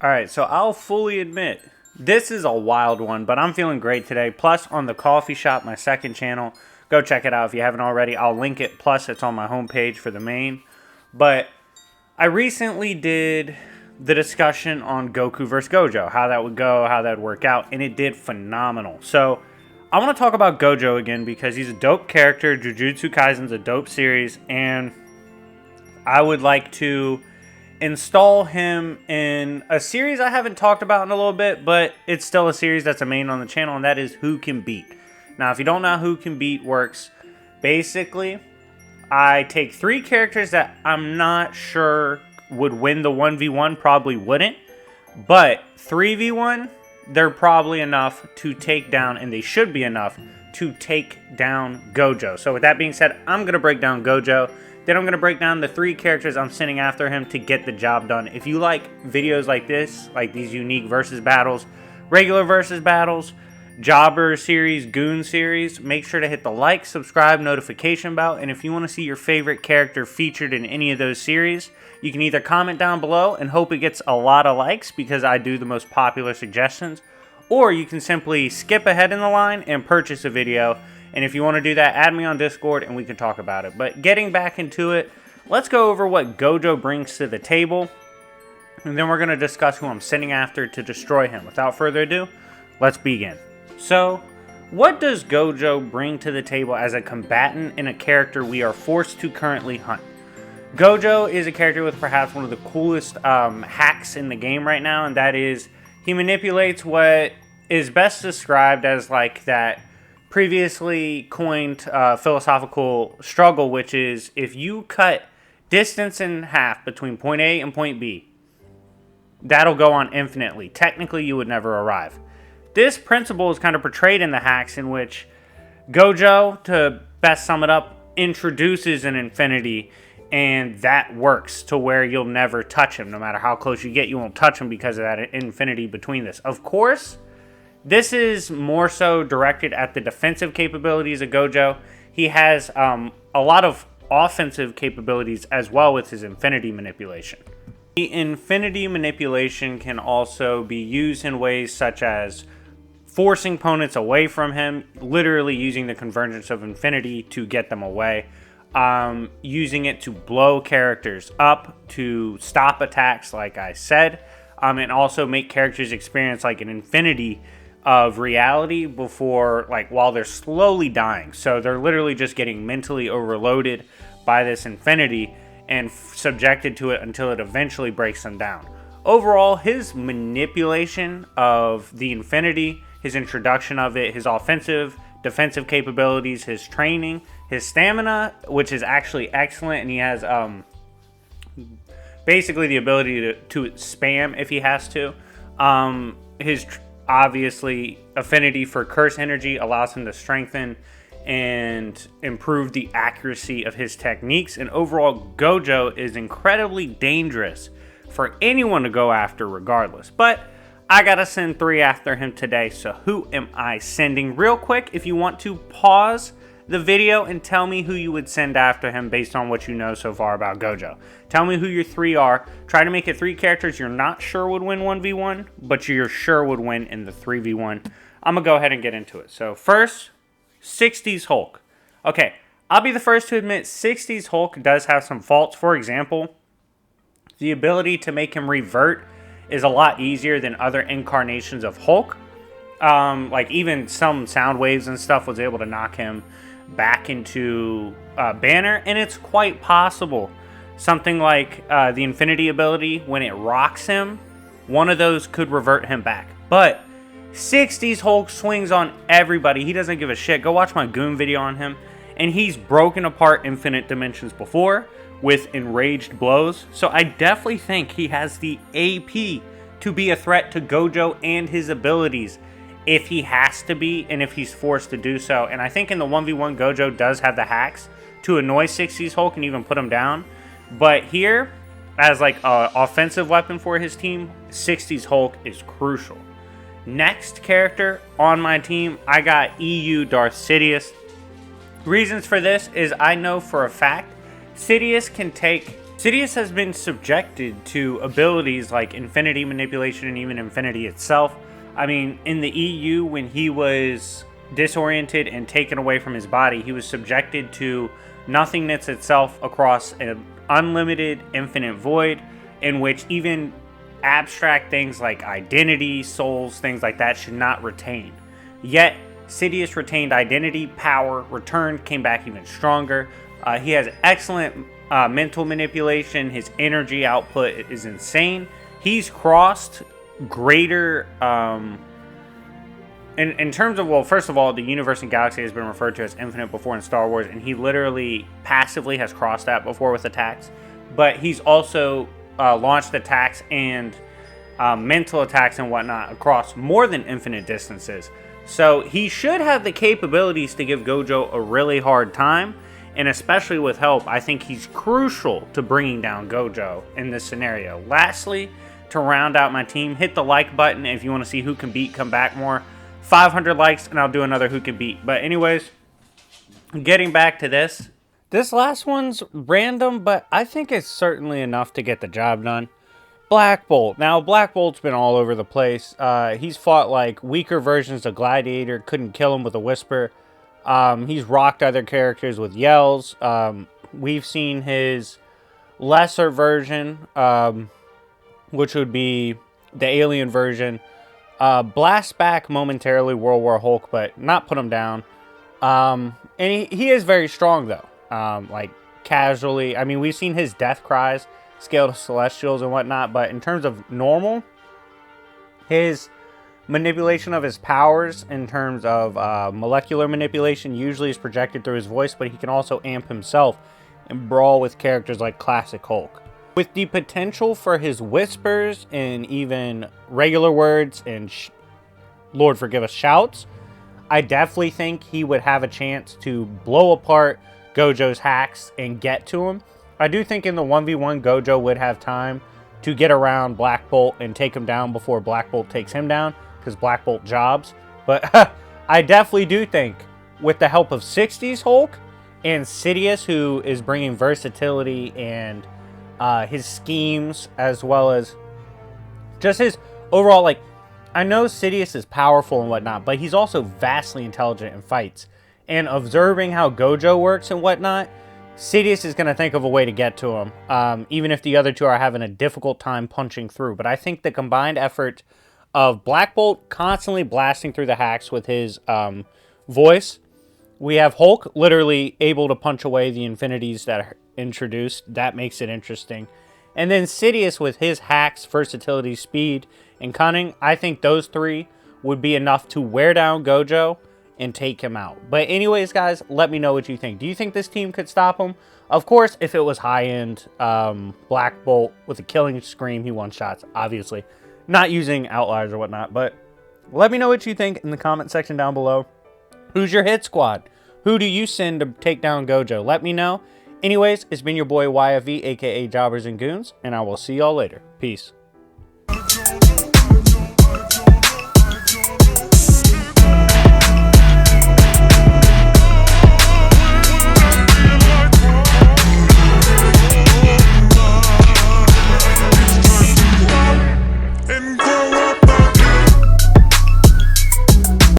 Alright, so I'll fully admit, this is a wild one, but I'm feeling great today. Plus, on the Coffee Shop, my second channel, go check it out if you haven't already. I'll link it, plus it's on my homepage for the main. But I recently did the discussion on Goku vs. Gojo, how that would go, how that would work out, and it did phenomenal. So, I want to talk about Gojo again because he's a dope character. Jujutsu Kaisen's a dope series, and I would like to install him in a series I haven't talked about in a little bit, but it's still a series that's a main on the channel, and that is Who Can Beat. Now, if you don't know how Who Can Beat works, basically, I take 3 characters that I'm not sure would win the 1v1, probably wouldn't, but 3v1, they're probably enough to take down, and they should be enough to take down Gojo. So with that being said, I'm going to break down Gojo. Then I'm going to break down the 3 characters I'm sending after him to get the job done. If you like videos like this, like these unique versus battles, regular versus battles, jobber series, goon series, make sure to hit the like, subscribe, notification bell. And if you want to see your favorite character featured in any of those series, you can either comment down below and hope it gets a lot of likes because I do the most popular suggestions, or you can simply skip ahead in the line and purchase a video. And if you want to do that, add me on Discord and we can talk about it. But getting back into it, let's go over what Gojo brings to the table. And then we're going to discuss who I'm sending after to destroy him. Without further ado, let's begin. So, what does Gojo bring to the table as a combatant and a character we are forced to currently hunt? Gojo is a character with perhaps one of the coolest hacks in the game right now. And that is, he manipulates what is best described as like that previously coined philosophical struggle, which is if you cut distance in half between point A and point B, that'll go on infinitely. Technically, you would never arrive. This principle is kind of portrayed in the hacks in which Gojo, to best sum it up, introduces an infinity, and that works to where you'll never touch him. No matter how close you get, you won't touch him because of that infinity between this. Of course, this is more so directed at the defensive capabilities of Gojo. He has a lot of offensive capabilities as well with his infinity manipulation. The infinity manipulation can also be used in ways such as forcing opponents away from him, literally using the convergence of infinity to get them away, using it to blow characters up, to stop attacks like I said, and also make characters experience like an infinity of reality before, like, while they're slowly dying. So they're literally just getting mentally overloaded by this infinity and subjected to it until it eventually breaks them down. Overall, his manipulation of the infinity, his introduction of it, his offensive, defensive capabilities, his training, his stamina, which is actually excellent, and he has basically the ability to spam if he has to. His obviously affinity for curse energy allows him to strengthen and improve the accuracy of his techniques, and overall Gojo is incredibly dangerous for anyone to go after regardless. But I gotta send 3 after him today, so who am I sending? Real quick, if you want to pause the video and tell me who you would send after him based on what you know so far about Gojo. Tell me who your 3 are. Try to make it 3 characters you're not sure would win 1v1, but you're sure would win in the 3v1. I'm gonna go ahead and get into it. So first, 60s Hulk. Okay, I'll be the first to admit 60s Hulk does have some faults. For example, the ability to make him revert is a lot easier than other incarnations of Hulk. Like even some sound waves and stuff was able to knock him back into Banner, and it's quite possible something like the Infinity ability, when it rocks him, one of those could revert him back. But 60s Hulk swings on everybody. He doesn't give a shit. Go watch my Goon video on him, and he's broken apart infinite dimensions before with enraged blows. So I definitely think he has the AP to be a threat to Gojo and his abilities if he has to be and if he's forced to do so. And I think in the 1v1, Gojo does have the hacks to annoy 60s Hulk and even put him down. But here, as like an offensive weapon for his team, 60s Hulk is crucial. Next character on my team, I got EU Darth Sidious. Reasons for this is I know for a fact Sidious has been subjected to abilities like infinity manipulation and even infinity itself. I mean, in the EU, when he was disoriented and taken away from his body, he was subjected to nothingness itself across an unlimited infinite void, in which even abstract things like identity, souls, things like that should not retain. Yet Sidious retained identity, power, returned, came back even stronger. He has excellent mental manipulation. His energy output is insane. He's crossed greater in terms of, well, first of all, the universe and galaxy has been referred to as infinite before in Star Wars, and he literally passively has crossed that before with attacks. But he's also launched attacks and mental attacks and whatnot across more than infinite distances. So he should have the capabilities to give Gojo a really hard time, and especially with help, I think he's crucial to bringing down Gojo in this scenario. Lastly, to round out my team, hit the like button if you want to see who can beat, come back more. 500 likes and I'll do another who can beat. But anyways, getting back to this. This last one's random, but I think it's certainly enough to get the job done. Black Bolt. Now, Black Bolt's been all over the place. He's fought like weaker versions of Gladiator, couldn't kill him with a whisper. He's rocked other characters with yells. We've seen his lesser version, which would be the alien version. Blast back momentarily World War Hulk, but not put him down. And he is very strong, though. Like, casually. I mean, we've seen his death cries scale to Celestials and whatnot, but in terms of normal, his manipulation of his powers in terms of molecular manipulation usually is projected through his voice, but he can also amp himself and brawl with characters like Classic Hulk. With the potential for his whispers and even regular words and, Lord forgive us, shouts, I definitely think he would have a chance to blow apart Gojo's hacks and get to him. I do think in the 1v1, Gojo would have time to get around Black Bolt and take him down before Black Bolt takes him down, because Black Bolt jobs. But I definitely do think with the help of 60s Hulk and Sidious, who is bringing versatility and his schemes, as well as just his overall, like, I know Sidious is powerful and whatnot, but he's also vastly intelligent in fights. And observing how Gojo works and whatnot, Sidious is going to think of a way to get to him, even if the other two are having a difficult time punching through. But I think the combined effort of Black Bolt constantly blasting through the hacks with his voice, we have Hulk literally able to punch away the infinities that are introduced. That makes it interesting. And then Sidious with his hacks, versatility, speed, and cunning. I think those three would be enough to wear down Gojo and take him out. But anyways, guys, let me know what you think. Do you think this team could stop him? Of course, if it was high-end Black Bolt with a killing scream, he one-shots, obviously. Not using outliers or whatnot, but let me know what you think in the comment section down below. Who's your hit squad? Who do you send to take down Gojo? Let me know. Anyways, it's been your boy YFV, aka Jobbers and Goons, and I will see y'all later. Peace.